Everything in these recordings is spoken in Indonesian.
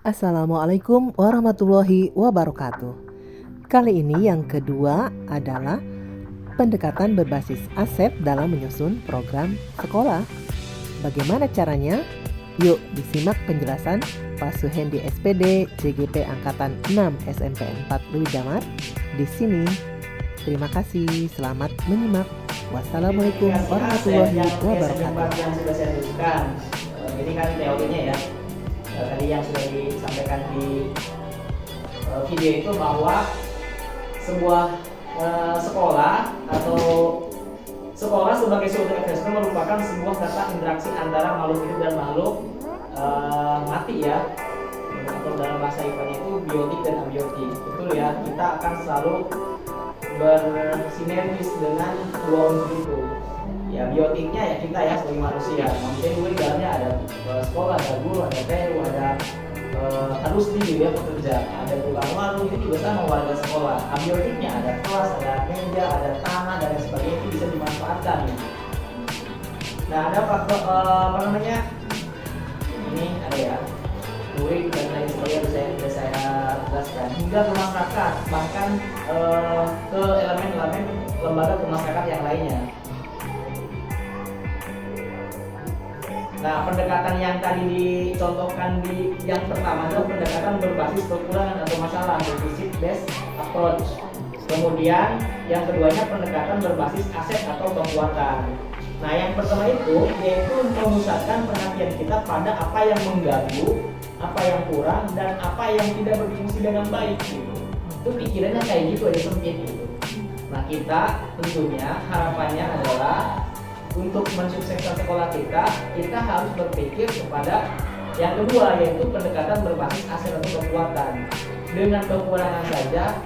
Assalamualaikum warahmatullahi wabarakatuh. Kali ini yang kedua adalah pendekatan berbasis aset dalam menyusun program sekolah. Bagaimana caranya? Yuk disimak penjelasan Pak Suhendi SPD CGP Angkatan 6 SMP 4 Louis Damar di sini. Terima kasih, selamat menyimak. Wassalamualaikum warahmatullahi wabarakatuh. Yang sudah saya tunjukkan, ini kan teorinya ya. Tadi yang sudah disampaikan di video itu bahwa sebuah sekolah atau sekolah sebagai suatu ekosistem merupakan sebuah tata interaksi antara makhluk hidup dan makhluk mati ya, atau dalam bahasa IPA-nya itu biotik dan abiotik. Betul ya, kita akan selalu bersinergis dengan dua unsur itu. Ya, biotiknya ya kita ya sebagai manusia. Manusia itu di dalamnya ada sekolah, ada guru, ada guru, ada harus di dia pekerja, ada tukang warung, itu juga sama warga sekolah. Abiotiknya ada kelas, ada meja, ada tanah dan lain sebagainya, itu bisa dimanfaatkan. Nah, ada faktor apa namanya? Ini ada ya, murid dan lain sebagainya sudah saya jelaskan. Hingga ke masyarakat, bahkan ke elemen-elemen lembaga pemasyarakatan yang lainnya. Nah, pendekatan yang tadi dicontohkan di yang pertama adalah pendekatan berbasis kekurangan atau masalah, deficit based approach. Kemudian yang keduanya pendekatan berbasis aset atau kekuatan. Nah, yang pertama itu yaitu memusatkan perhatian kita pada apa yang mengganggu, apa yang kurang, dan apa yang tidak berfungsi dengan baik. Itu pikirannya kayak gitu aja, sempit gitu. Nah, kita tentunya harapannya adalah untuk mensukseskan sekolah kita harus berpikir kepada yang kedua, yaitu pendekatan berbasis aset atau kekuatan. Dengan kekurangan saja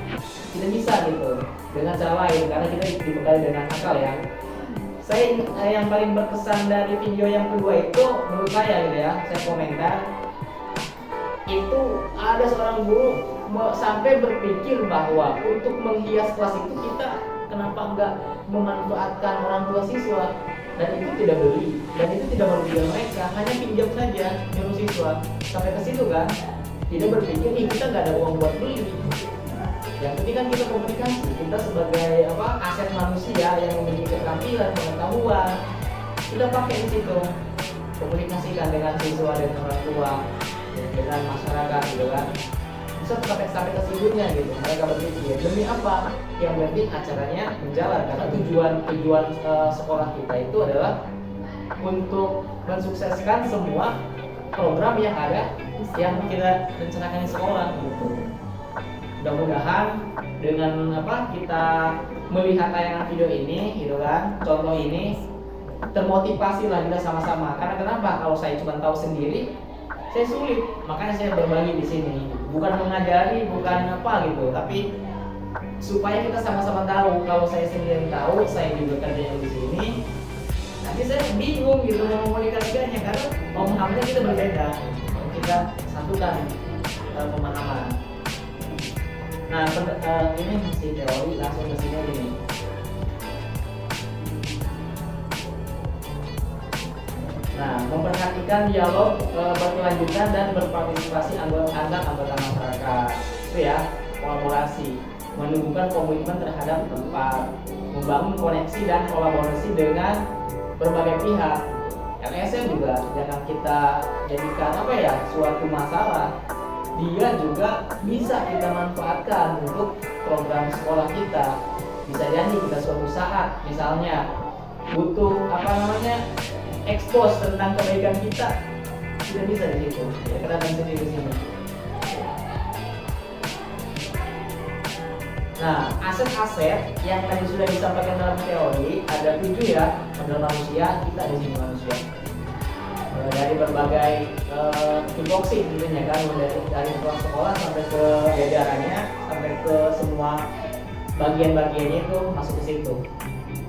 tidak bisa gitu, dengan cara lain, karena kita dibekali dengan akal ya. Saya yang paling berkesan dari video yang kedua itu menurut saya gitu ya, saya komentar itu ada seorang guru sampai berpikir bahwa untuk menghias kelas itu kita kenapa enggak memanfaatkan orang tua siswa, dan itu tidak beli dan itu tidak merugikan mereka, hanya pinjam saja nyuruh siswa. Sampai ke situ kan, tidak berpikir kita nggak ada uang buat beli. Yang penting kan kita komunikasi, kita sebagai aset manusia yang memiliki keterampilan, pengetahuan, kita pakai di situ, komunikasikan dengan siswa dan orang tua, dengan masyarakat gitu kan. Bisa sampai ke sibuknya gitu. Mereka berpikir demi apa? Yang penting acaranya menjalan, karena tujuan sekolah kita itu adalah untuk mensukseskan semua program yang ada yang kita rencanakan di sekolah gitu. Mudah-mudahan dengan kita melihat tayangan video ini gitu kan, contoh ini termotivasi lah kita sama-sama. Karena kenapa? Kalau saya cuma tahu sendiri, saya sulit, makanya saya berbagi di sini. Bukan mengajari, bukan apa gitu, tapi supaya kita sama-sama tahu. Kalau saya sendiri tahu, saya juga kerja di sini, nanti saya bingung gitu mau komunikasikannya, karena pemahamannya kita berbeda. Kita satukan pemahaman. Nah, ini masih teori, langsung ke sini gini. Nah, memperhatikan dialog berkelanjutan dan berpartisipasi anggota masyarakat. Itu ya, kolaborasi, menumbuhkan komitmen terhadap tempat, membangun koneksi dan kolaborasi dengan berbagai pihak. LSM juga jangan kita jadikan suatu masalah. Dia juga bisa kita manfaatkan untuk program sekolah kita. Bisa jadi kita suatu saat misalnya butuh expose tentang kebaikan kita, tidak bisa di situ. Ya, kita akan sendiri di sini. Nah, aset-aset yang tadi sudah disampaikan dalam teori ada 7 ya. Adalah manusia, kita di sini manusia. Dari berbagai tupoksi tentunya kan, dari sekolah sampai ke jajarannya, sampai ke semua bagian-bagiannya itu masuk ke situ.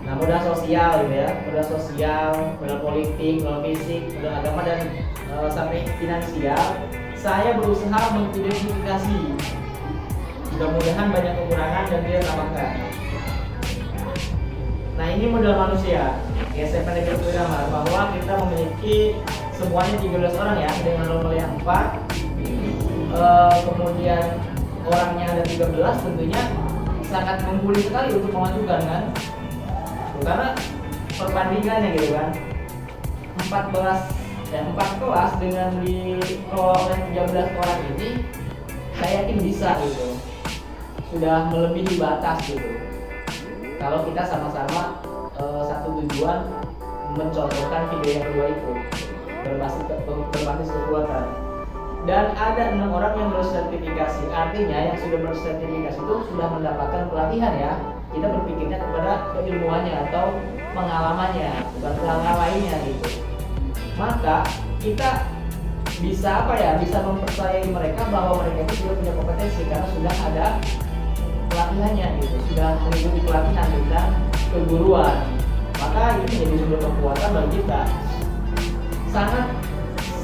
Nah, modal sosial gitu ya, modal sosial, modal politik, modal fisik, modal agama, dan sampai finansial. Saya berusaha mengidentifikasi. Mudah-mudahan banyak kekurangan dan dia tambahkan. Nah, ini modal manusia. Ya, saya pada kira bahwa kita memiliki semuanya 13 orang ya, dengan nomor yang 4. kemudian orangnya ada 13, tentunya sangat mengguli sekali untuk memajukan kan, karena perbandingannya gitu kan, 4 kelas dengan dikelola oleh 13 orang ini, saya yakin bisa gitu, sudah melebihi batas gitu. Kalau kita sama-sama satu tujuan mencontohkan video yang kedua itu berbasis kekuatan. Dan ada 6 orang yang bersertifikasi, artinya yang sudah bersertifikasi itu sudah mendapatkan pelatihan ya. Kita berpikirnya kepada keilmuannya atau pengalamannya, bukan hal lainnya gitu. Maka kita bisa bisa mempercayai mereka bahwa mereka itu sudah punya kompetensi karena sudah ada pelatihannya gitu, sudah mengikuti pelatihan tentang keguruan. Maka ini menjadi sumber kekuatan bagi kita. Sangat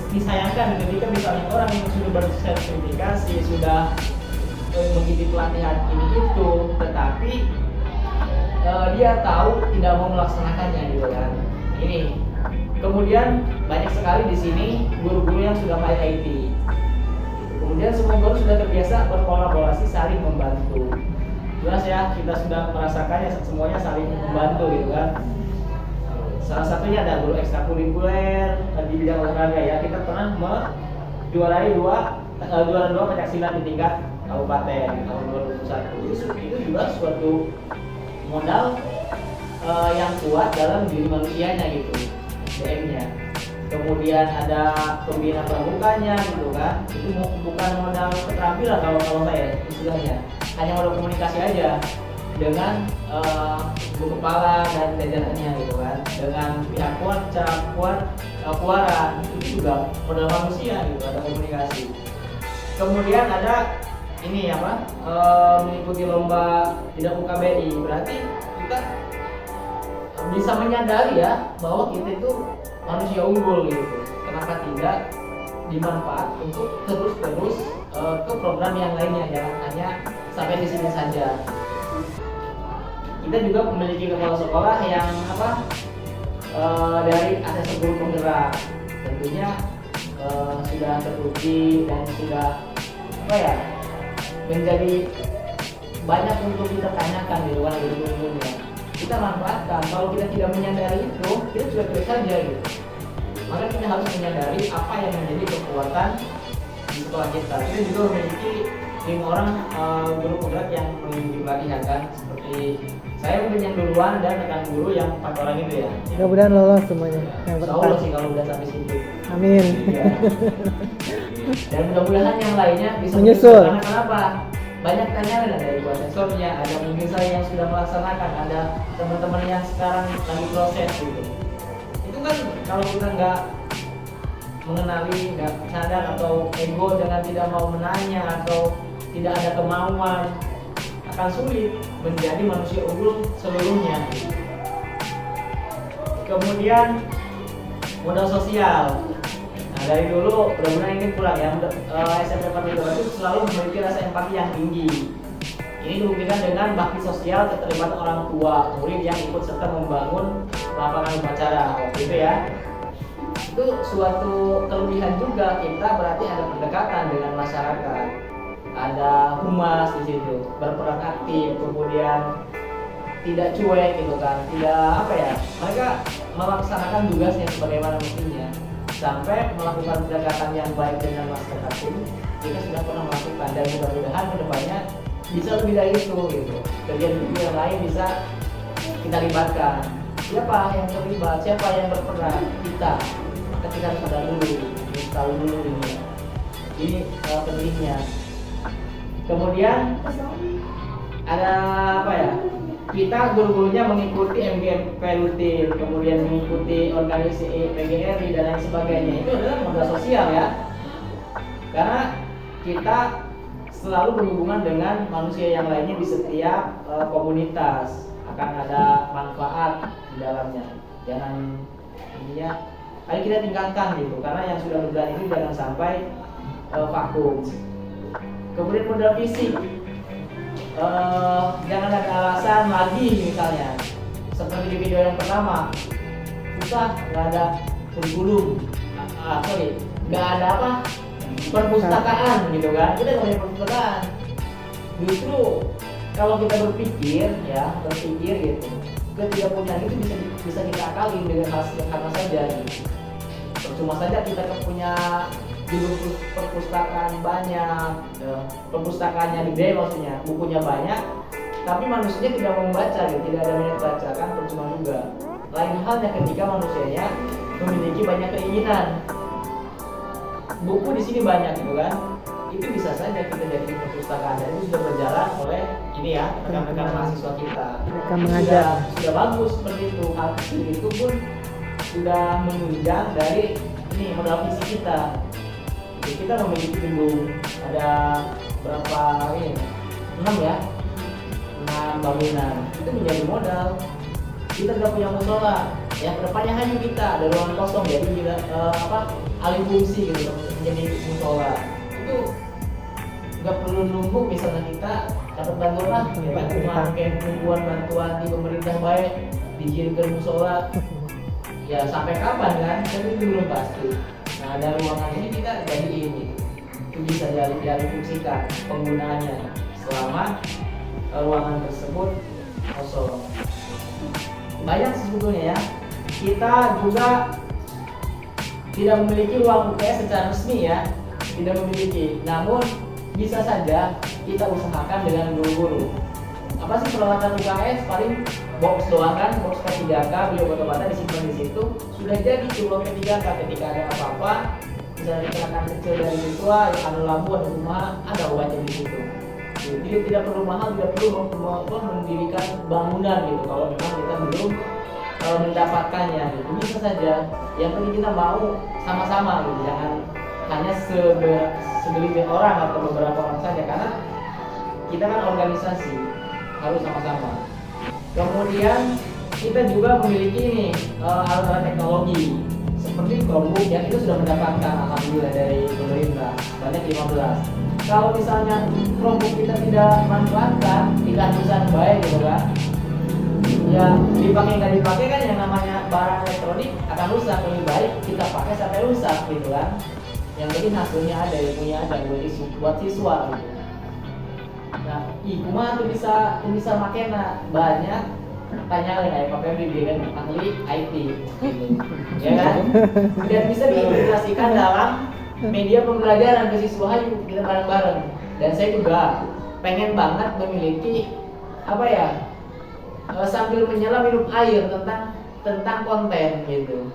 disayangkan ketika misalnya orang yang sudah bersertifikasi, sudah mengikuti pelatihan ini itu, tetapi dia tahu tidak mau melaksanakannya gitu kan. Ini kemudian banyak sekali di sini guru-guru yang sudah pakai IT. Kemudian semua guru sudah terbiasa berkolaborasi, saling membantu. Jelas ya, kita sudah merasakannya semuanya saling membantu gitu kan. Salah satunya ada guru ekstrakurikuler di bidang olahraga ya. Kita pernah menjuarai juara 2 pencaksilat di tingkat kabupaten tahun 2021. Jadi itu juga suatu modal yang kuat dalam diri manusianya gitu, DM-nya. Kemudian ada pembina pramukanya gitu kan. Itu bukan modal keterampilan kalau saya istilahnya, hanya modal komunikasi aja dengan ibu kepala dan jajarannya gitu kan, dengan pihak kuaran, itu juga modal manusia gitu, ada komunikasi. Kemudian ada ini mengikuti lomba tidak UKBI, berarti kita bisa menyadari ya bahwa kita itu manusia unggul gitu. Kenapa tidak dimanfaat untuk terus ke program yang lainnya, jangan hanya sampai di sini saja. Kita juga memiliki kepala sekolah yang dari asesor guru penggerak, tentunya sudah teruji dan sudah menjadi banyak untuk kita tanyakan di luar guru-gurunya. Kita manfaatkan. Kalau kita tidak menyadari itu, kita cuek-cuek saja gitu. Maka kita harus menyadari apa yang menjadi kekuatan di sekolah kita. Kita juga memiliki 5 orang guru penggerak yang mengikuti pelatihan kan, seperti saya mungkin yang duluan dan rekan guru yang 4 orang itu ya. Mudah-mudahan lolos semuanya. Yang Insya Allah sih kalau udah sampai situ. Amin. Ya. Dan mudah-mudahan yang lainnya bisa menyusul. Karena kenapa? Banyak tanyakan dari buat sensornya, ada mungkin saya yang sudah melaksanakan, ada teman-teman yang sekarang lagi proses gitu. Itu kan kalau kita nggak mengenali, nggak sadar atau ego dengan tidak mau menanya atau tidak ada kemauan, akan sulit menjadi manusia unggul seluruhnya. Kemudian modal sosial. Nah, dari dulu benar-benar ingin pulang ya, SMP 42 itu selalu memiliki rasa empati yang tinggi. Ini dibuktikan dengan bakti sosial, keterlibatan orang tua murid yang ikut serta membangun lapangan upacara waktu itu ya. Itu suatu kelebihan juga, kita berarti ada pendekatan dengan masyarakat, ada humas di situ, berperan aktif, kemudian tidak cuek gitu kan, tidak mereka melaksanakan tugasnya sebagaimana mestinya, sampai melakukan pendekatan yang baik dengan masyarakat pun kita sudah pernah melakukan, dan mudah-mudahan kedepannya bisa lebih dari itu gitu. Kegiatan yang lain bisa kita libatkan. Siapa yang terlibat, siapa yang berperan, kita harus sadar dulu, tahu dulu ini pentingnya. Kemudian ada kita guru-gurunya mengikuti MGMP rutin, kemudian mengikuti organisasi PGRI dan lain sebagainya. Itu adalah modal sosial ya, karena kita selalu berhubungan dengan manusia yang lainnya di setiap komunitas, akan ada manfaat di dalamnya. Jangan ayo kita tingkatkan gitu, karena yang sudah berjalan ini jangan sampai vakum. Kemudian modal fisik, jangan ada alasan lagi misalnya seperti di video yang pertama, susah, nggak ada kurikulum, nggak ada perpustakaan gitu kan, kita nggak punya perpustakaan. Justru kalau kita berpikir gitu, ketidakpunyaan itu bisa kita akali dengan hal sederhana saja gitu. Percuma saja kita punya judul perpustakaan banyak, perpustakaannya gede maksudnya, bukunya banyak, tapi manusianya tidak mau membaca gitu, tidak ada minat baca kan, percuma juga. Lain halnya ketika manusianya memiliki banyak keinginan, buku di sini banyak gitu kan, itu bisa saja kita jadi perpustakaan, dan itu sudah berjalan oleh ini ya rekan-rekan mahasiswa kita. Mereka mengajar. Sudah bagus seperti itu, hal kecil itu pun sudah menunjang dari ini modal visi kita. Jadi kita memiliki gedung ada berapa ini 6 ya, 6 bangunan, itu menjadi modal. Kita tidak punya musola, ya kedepannya hanya kita ada ruangan kosong, jadi kita alih fungsi gitu menjadi musola. Itu nggak perlu nunggu misalnya kita dapat bantuan lah, kayak bantuan di pemerintah baik dikirimkan musola, ya sampai kapan kan? Tapi itu belum pasti. Nah dari ruangan ini kita jadi ini, itu bisa dialih fungsikan penggunaannya selama ruangan tersebut kosong. Banyak sebetulnya ya. Kita juga tidak memiliki ruang UKS secara resmi ya, tidak memiliki. Namun bisa saja kita usahakan dengan guru-guru. Apa sih peralatan UKS? Paling box doang kan, box P3K, biobatobata disimpan di situ. Sudah jadi ruang P3K ketika ada apa-apa, misalnya kecelakaan kecil dari siswa, ada lampu, ada rumah, ada obatnya di situ. Jadi tidak perlu mahal, tidak perlu mendirikan bangunan gitu kalau memang kita belum mendapatkannya gitu. Bisa saja, yang penting kita mau sama-sama gitu, jangan hanya segelintir orang atau beberapa orang saja, karena kita kan organisasi, harus sama-sama. Kemudian kita juga memiliki ini alat-alat teknologi seperti Chromebook yang itu sudah mendapatkan alhamdulillah dari pemerintah banyak 15. Kalau misalnya Chromebook kita tidak manfaatkan, tidak tulisan baik gitu kan, ya dipakai nggak dipakai kan yang namanya barang elektronik akan rusak. Lebih baik kita pakai sampai rusak gitu kan. Yang penting hasilnya ada, ilmunya ada buat siswa gitu. Nah, kumaha tuh bisa makena banyak, tanya oleh kayak Pak Febri, dia kan ahli IT gitu. Ya kan? Dan bisa diintegrasikan dalam media pembelajaran ke siswa, ayo kita bareng-bareng. Dan saya juga pengen banget memiliki sambil menyelam minum air tentang konten gitu.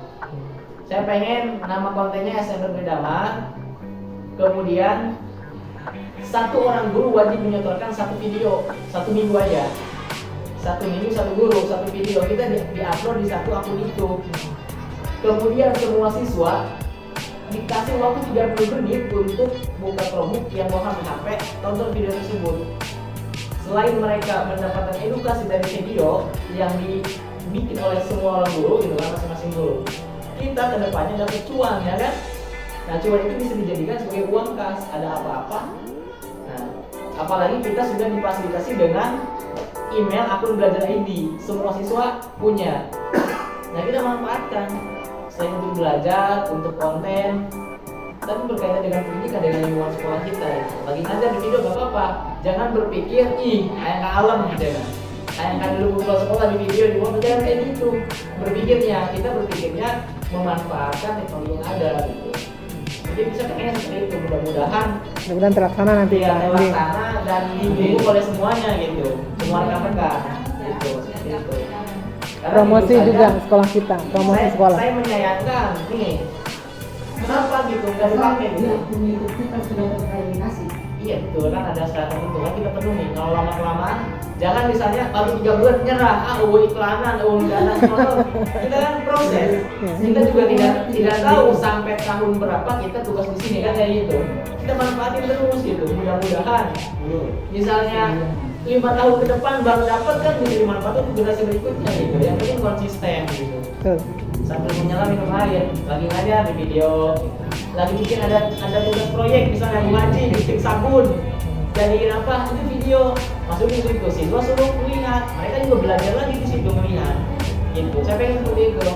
Saya pengen nama kontennya SMR Bedaman. Kemudian satu orang guru wajib menyetorkan satu video, 1 minggu aja. 1 minggu 1 guru, 1 video, kita di-upload di satu akun YouTube. Kemudian semua siswa dikasih waktu 30 menit untuk buka Chromebook yang bawa HP, tonton video tersebut. Selain mereka mendapatkan edukasi dari video yang dibikin oleh semua orang guru gitu kan, masing-masing guru, kita kedepannya dapat cuan ya kan. Nah cuan itu bisa dijadikan sebagai uang kas, ada apa-apa. Nah apalagi kita sudah difasilitasi dengan email akun belajar ID, semua siswa punya. Nah kita manfaatkan selain untuk belajar, untuk konten, tapi berkaitan dengan pendidikan, dengan lingkungan sekolah kita ya. Lagi ngajar di video gak apa-apa, jangan berpikir kayak ke alam jangan. Kayak dulu buku sekolah di video di mobil, jangan kayak gitu. Kita berpikirnya memanfaatkan teknologi yang ada gitu. Jadi bisa pengen seperti itu, mudah-mudahan terlaksana nanti ya, terlaksana dan didukung oleh semuanya gitu, semua rekan-rekan gitu, seperti itu. Karena promosi juga sekolah kita, promosi sekolah. Saya menyayangkan nih, kenapa gitu nggak dipakai gitu? Pengikutnya kan sudah terverifikasi. Iya betul kan, ada syarat itu kan kita penuhi. Kalau lama-kelamaan, jangan misalnya baru 3 bulan nyerah, iklanan, dana sponsor. Kita kan proses. Kita juga tidak tahu sampai tahun berapa kita tugas di sini kan kayak gitu. Kita manfaatin terus gitu. Mudah-mudahan, misalnya 5 tahun ke depan baru dapat kan bisa dimanfaatkan untuk generasi berikutnya gitu. Yang penting konsisten gitu. Betul. Sambil menyelam minum air, lagi ngajar di video, lagi bikin ada tugas proyek misalnya ngaji bikin sabun, jadiin apa itu video, masukin ke situ, siswa suruh melihat, mereka juga belajar lagi di situ melihat, gitu. Saya pengen seperti itu.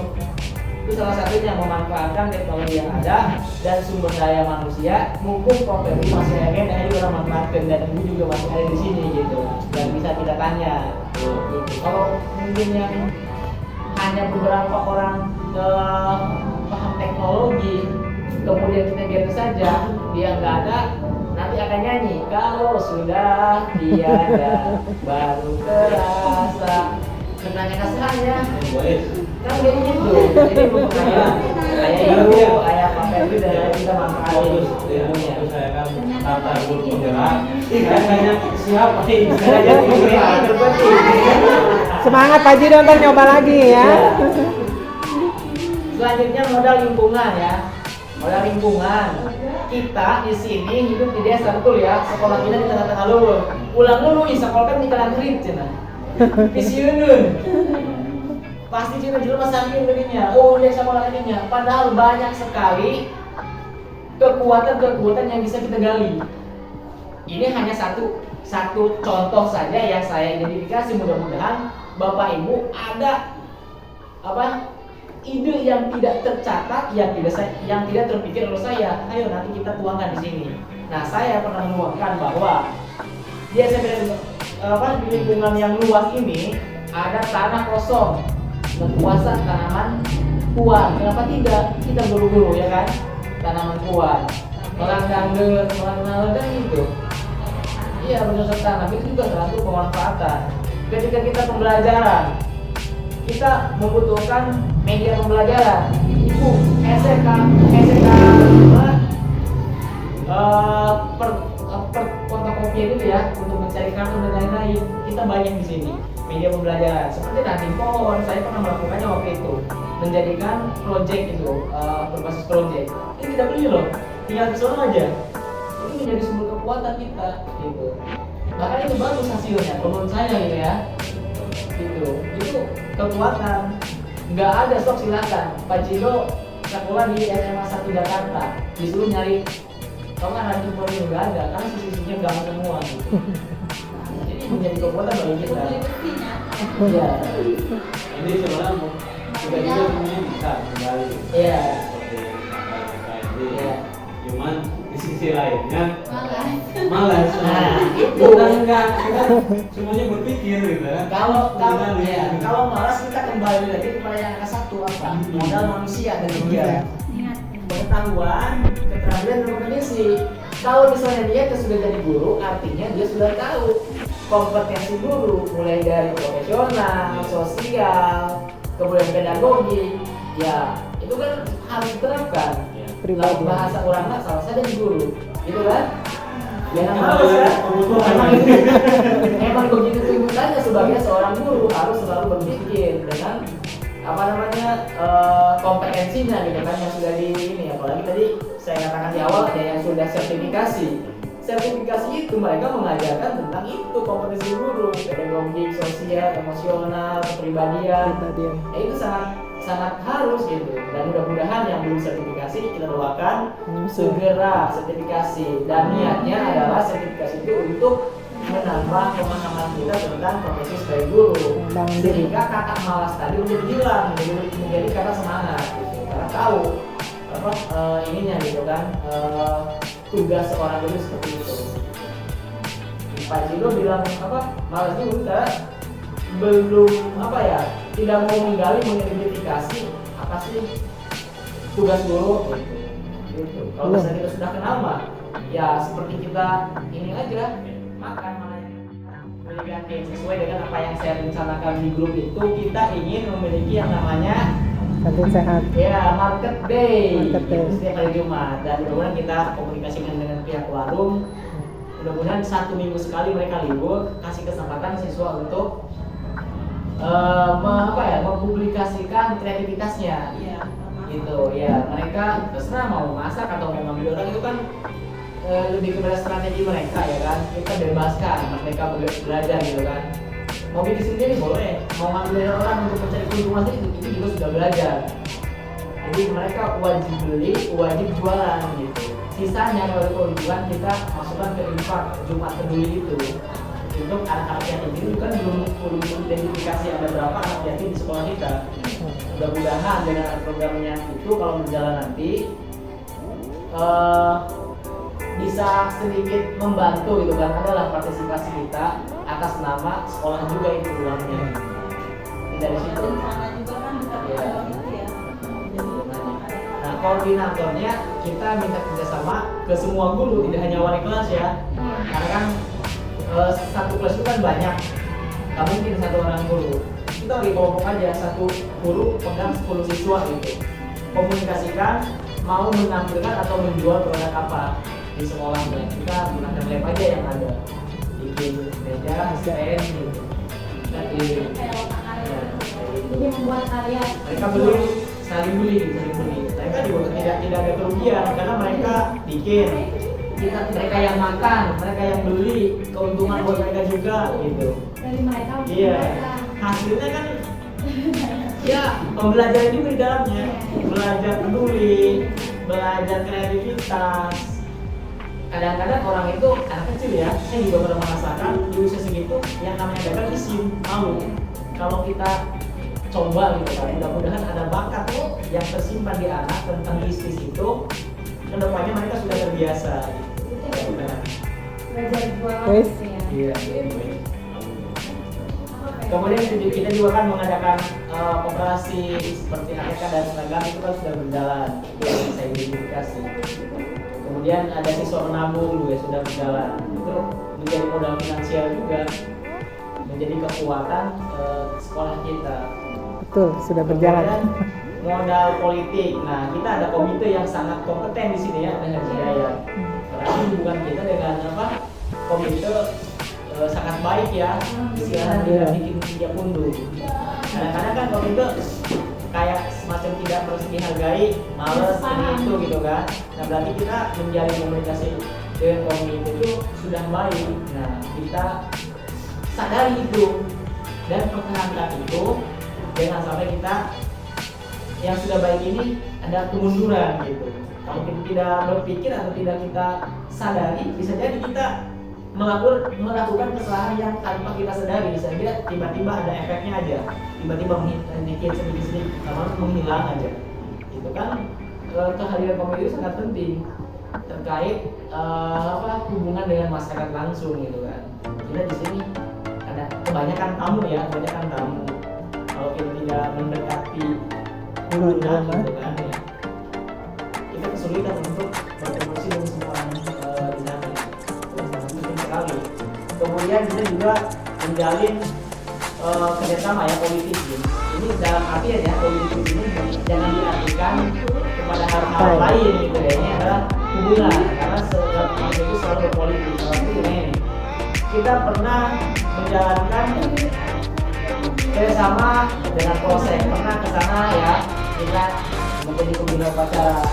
Itu salah satunya memanfaatkan teknologi yang ada dan sumber daya manusia, mumpung properti masih ada, nah ini orang manfaatkan dan ibu juga masih ada di sini gitu, dan bisa kita tanya. Gitu. Kalau mungkin yang hanya beberapa orang paham teknologi, kemudian kita biarkan saja, dia nggak ada, nanti akan nyanyi kalau sudah tiada baru terasa. Sebenarnya kasarnya kan kayak gitu. Jadi kayak ibu, ayah pakai itu dan kita manfaatin ilmunya. Terus saya kan tata guru penggerak. Kayaknya siapa ini? Saya Semangat Pak Jido, ntar nyoba lagi ya. Selanjutnya modal lingkungan ya. Modal lingkungan. Kita di sini hidup di desa, betul ya. Sekolah kita di tengah-tengah luwur. Pulang dulu sekolah kan di Kalangrit cenah. Di Siunun. Pasti cina jelema saking begininya. Oh, dia sekolah ininya. Padahal banyak sekali kekuatan-kekuatan yang bisa kita gali. Ini hanya satu contoh saja yang saya identifikasi. Mudah-mudahan Bapak Ibu ada ide yang tidak tercatat, yang tidak terpikir oleh saya. Ayo nanti kita tuangkan di sini. Nah, saya pernah menuangkan bahwa di SMP di lingkungan yang luas ini ada tanah kosong, berkuasa tanaman kuat. Kenapa tidak? Kita guru-guru ya kan, tanaman kuat. Orang dangdut, orang dan itu. Iya, bercocok tanam itu juga salah satu pemanfaatan. Ketika kita pembelajaran, kita membutuhkan media pembelajaran. Ibu, SK fotokopian itu ya untuk mencari kartu dan lain-lain. Kita banyak di sini media pembelajaran. Seperti nanti pohon, saya pernah melakukannya waktu itu, menjadikan project itu berbasis project. Ini kita beli loh, tinggal ke sana aja. Itu menjadi sumber kekuatan kita, gitu. Bahkan itu bagus hasilnya, menurut saya gitu ya. Gitu. Itu kekuatan. Nggak ada stok silakan. Pak Jido sekolah di SMA 1 Jakarta, disuruh nyari. Kalau kan ranking poin nggak ada, karena sisi-sisinya gampang semua gitu. Jadi menjadi kekuatan bagi kita. Iya. Ini sebenarnya juga sebenarnya bisa kembali. Iya. Seperti KKD. Iya. Cuman di sisi lainnya malas. Nah, itu. Bukan enggak, kita semuanya berpikir gitu ya. Kalau malas kita kembali lagi kepada yang angka satu apa? Modal manusia dan dia. Pengetahuan, keterampilan dan kompetensi. Kalau misalnya dia sudah jadi guru, artinya dia sudah tahu kompetensi guru, mulai dari profesional, sosial, kemudian pedagogi. Ya, itu kan harus diterapkan. Kalau bahasa orang nak salah saja di guru, gitu kan? Ya malas kan? Emang begitu tuntutannya sebagai seorang guru harus selalu berpikir dengan kompetensinya gitu kan, yang sudah di ini. Apalagi tadi saya katakan di awal ada yang sudah sertifikasi itu mereka mengajarkan tentang itu kompetensi guru, pedagogi, sosial, emosional, kepribadian. Itu sangat harus gitu. Dan mudah-mudahan yang belum sertifikasi kita doakan segera sertifikasi, dan niatnya adalah sertifikasi itu untuk menambah pemahaman kita tentang profesi sebagai guru, sehingga kata malas tadi menjadi hilang, menjadi kata semangat gitu. Karena tahu ininya gitu kan, tugas seorang guru seperti itu. Pak Jido bilang malas itu udah belum tidak mau menggali, mengidentifikasi apa sih tugas guru gitu. Kalau misalnya kita sudah kenal mah ya seperti kita ini aja makan ganti sesuai dengan apa yang saya rencanakan di grup itu. Kita ingin memiliki yang namanya kantin sehat. Ya, market day. Setiap hari Jumat, dan mudah-mudahan kita komunikasikan dengan pihak warung. Mudah-mudahan 1 minggu sekali mereka libur, kasih kesempatan siswa untuk mempublikasikan kreativitasnya. Gitu ya, mereka terserah mau masak atau memang orang itu kan lebih kepada strategi mereka ya kan. Kita bebaskan mereka belajar gitu kan. Mau bikin sendiri boleh, mau ngambil dari orang untuk mencari keuntungan itu juga sudah belajar. Jadi mereka wajib beli, wajib jualan gitu. Sisanya kalau keuntungan kita masukkan ke infak Jumat Peduli itu. untuk anak-anak yatim itu kan belum identifikasi ada berapa anak yatim di sekolah kita. Mudah-mudahan dengan programnya itu kalau berjalan nanti bisa sedikit membantu gitu kan, adalah partisipasi kita atas nama sekolah juga itu uangnya. Dari situ nah, koordinatornya kita minta kerjasama ke semua guru, tidak hanya wali kelas ya, karena kan satu kelas itu kan banyak, nggak mungkin satu orang guru. Kita bagi kelompok aja, satu guru pegang 10 siswa gitu, komunikasikan mau menampilkan atau menjual produk apa di sekolahnya. Kita gunakan lab aja yang ada, bikin meja, stand gitu. Jadi membuat karya. Mereka beli, saling beli. Mereka juga tidak ada kerugian karena mereka bikin, mereka yang makan, mereka yang beli, keuntungan buat mereka juga gitu. Dari mereka. Iya. Hasilnya kan ya pembelajaran juga di dalamnya, belajar peduli, belajar kreativitas. Kadang-kadang orang itu anak kecil ya, saya juga pernah merasakan di usia segitu yang namanya gagal isim, malu. Kalau kita coba gitu kan, mudah-mudahan ada bakat yang tersimpan di anak tentang bisnis itu, kedepannya mereka sudah terbiasa. Belajar jualan Wes. gitu ya. Iya. Kemudian kita juga kan mengadakan operasi seperti ATK dan seragam itu kan sudah berjalan, itu yang saya identifikasi. Kemudian ada siswa menabung juga sudah berjalan, itu menjadi modal finansial juga, menjadi kekuatan sekolah kita. Betul, sudah berjalan. Kemudian modal politik. Nah, kita ada komite yang sangat kompeten di sini ya, dengan Hidayat. Karena hubungan kita dengan komite sangat baik ya, istilahnya tidak bikin dia punduh. Kadang-kadang kan komite kayak semacam tidak merasa dihargai, males ini itu gitu kan. Nah, berarti kita menjalin komunikasi dengan komite itu sudah baik. Nah, kita sadari itu dan pertahankan itu. Jangan sampai kita yang sudah baik ini ada kemunduran gitu. Kalau kita tidak berpikir atau tidak kita sadari, bisa jadi kita melakukan kesalahan yang tanpa kita sadari. Bisa jadi tiba-tiba ada efeknya aja, tiba-tiba sedikit menghilang aja. Itu kan kehadiran komite sangat penting terkait hubungan dengan masyarakat langsung gitu kan. Kita di sini ada kebanyakan tamu ya, kebanyakan tamu. Kalau kita tidak mendekati pengguna gitu kan ya, kita kesulitan untuk berkomunikasi dengan semua orang di sana. Itu sangat penting sekali. Kemudian kita juga menjalin kerjasama ya, politis ini. Ini dalam artian ya, politis ini jangan diartikan kepada hal-hal lain gitu ya. Ini adalah hubungan, karena setiap manusia itu selalu berpolitik. Kalau itu ini kita pernah menjalankan kerjasama dengan Polsek, pernah ke sana ya, kita menjadi pembina upacara.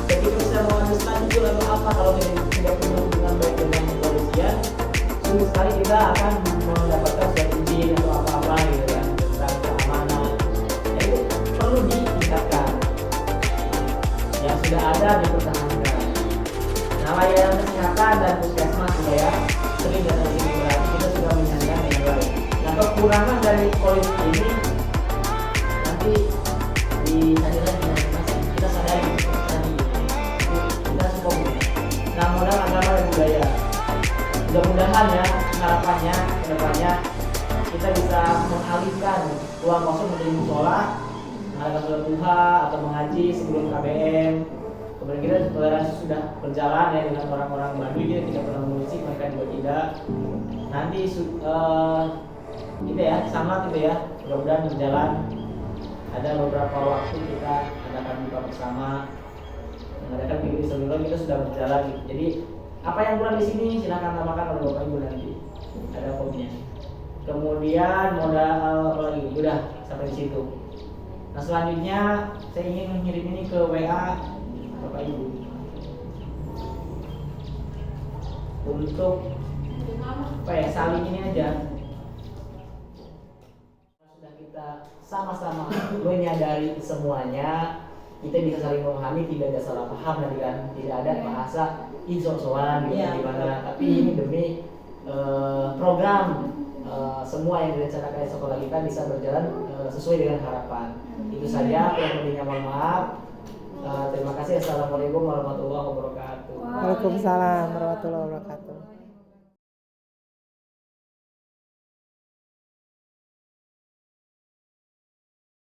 Ketika kita mengambil stadion atau apa, kalau kita tidak punya hubungan baik dengan kepolisian, sulit sekali kita akan mendapatkan surat izin atau apa-apa gitu kan, tentang keamanan. Jadi perlu ditingkatkan. Yang sudah ada dipertahankan. Nah, layanan kesehatan dan puskesmas juga ya, sering datang di sini, berarti kita sudah menyandang yang lain. Nah, kekurangan dari politik ini nanti disadari masing-masing. Kita sadari tadi kita semua. Nah, modal agama dan budaya. Mudah-mudahan ya, harapannya kedepannya kita bisa mengalihkan ruang kosong menjadi musola, mengadakan sholat duha atau mengaji sebelum KBM. Kemudian kita toleransi sudah berjalan ya dengan orang-orang Baduy, kita tidak pernah musik, mereka juga tidak. Nanti gitu ya, sama gitu ya, mudah-mudahan berjalan. Ada beberapa waktu kita adakan buka bersama, mengadakan bikin seminar, kita sudah berjalan gitu. Jadi apa yang kurang di sini silahkan tambahkan oleh Bapak Ibu nanti, ada formnya. Kemudian modal apa lagi? Udah sampai di situ. Nah, selanjutnya saya ingin mengirim ini ke WA Bapak Ibu untuk apa ya, saling ini aja. Sudah kita sama-sama menyadari semuanya, kita bisa saling memahami, tidak ada salah paham nanti kan, tidak ada bahasa sok-sokan gitu gimana. Tapi ini demi program semua yang direncanakan di sekolah kita bisa berjalan sesuai dengan harapan. Itu saja, kurang lebihnya mohon maaf. Terima kasih. Assalamualaikum warahmatullahi wabarakatuh. Waalaikumsalam warahmatullahi wabarakatuh.